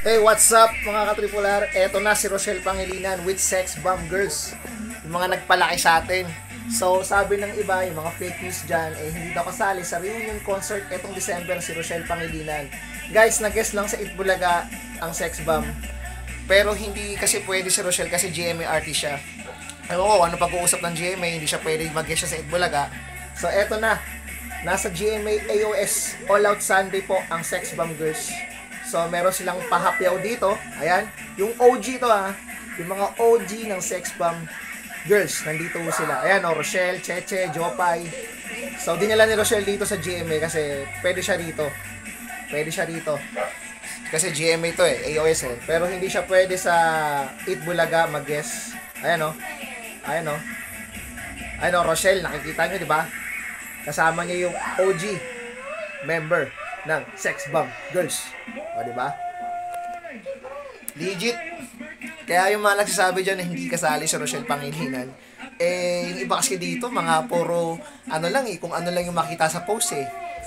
Hey, what's up mga katripular? Eto na si Rochelle Pangilinan with Sex Bomb Girls. Yung mga nagpalaki sa atin. So, sabi ng iba, yung mga fake news dyan, hindi daw kasali sa reunion concert etong December si Rochelle Pangilinan. Guys, nag-guest lang sa Itbulaga ang Sex Bomb. Pero hindi kasi pwede si Rochelle kasi GMA artist siya. Oo, ano pag-uusap ng GMA, hindi siya pwede mag-guest siya sa Itbulaga. So, eto na. Nasa GMA AOS All Out Sunday po ang Sex Bomb Girls. So, meron silang pahapyaw dito. Ayan. Yung OG to yung mga OG ng Sex Bomb Girls. Nandito sila. Ayan o, Rochelle, Cheche, Jopay. So, dinala ni Rochelle dito sa GMA kasi pwede siya rito. Pwede siya rito. Kasi GMA to AOS Pero hindi siya pwede sa Itbulaga mag-guest. Ayan o. Ayan o. Ayan o, Rochelle. Nakikita nyo, di ba? Kasama niya yung OG member ng Sex Bomb Girls. O, diba? Legit. Kaya yung mga nagsasabi dyan na hindi kasali si Rochelle Pangilinan, yung iba kasi dito, mga puro, kung ano lang yung makita sa post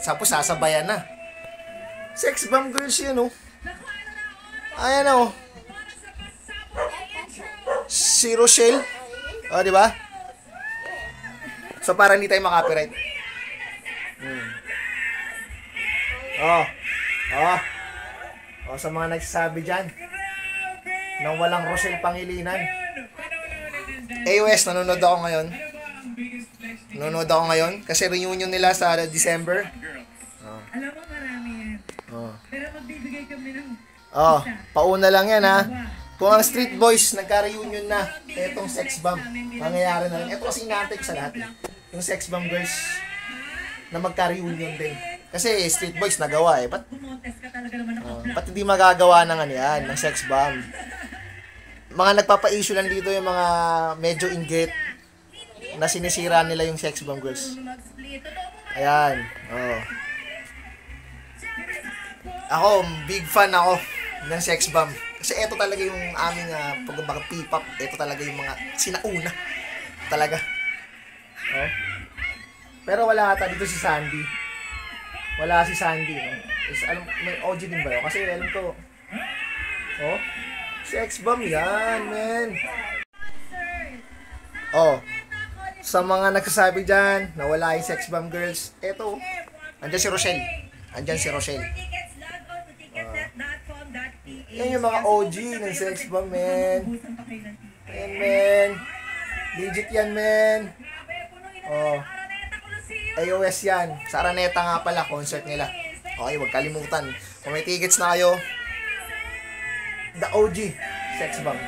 Tapos sasabayan na. Sex Bomb Girls yan, Ayan, si Rochelle. O, diba? So, para hindi tayo makapiright. Sa mga nagsasabi dyan na walang Rochelle Pangilinan. AOS, nanonood ako ngayon. Kasi reunion nila sa December. Alam mo marami yan. Pero magbibigay kami ng pauna lang yan Kung ang Street Boys nagka-reunion na, etong Sex Bomb, mangyayari na lang. Ito kasi inaantay ko sa lahat. Yung Sex Bomb Girls na magka-reunion din. Kasi Street Boys nagawa Ba't hindi magagawa ng ng Sex Bomb? Mga nagpapa-issue lang dito yung mga medyo inggit na sinisira nila yung Sex Bomb Girls. Ayan. Ako, big fan ako ng Sex Bomb. Kasi ito talaga yung aming pag P-pop. Ito talaga yung mga sinauna. Talaga. Pero wala ata dito si Sandy. Wala si Sandy, alam, may OG din ba yun? Kasi alam ko, Sex Bomb yan, men. Sa mga nagsasabi dyan na wala yung Sex Bomb Girls, eto, andyan si Rochelle. Yan yung mga OG ng Sex Bomb, men. Ayan, men. Legit yan, men. AOS yan. Sa Araneta nga pala, concert nila. Okay, huwag kalimutan. Kung may tickets na kayo, the OG Sex Bomb.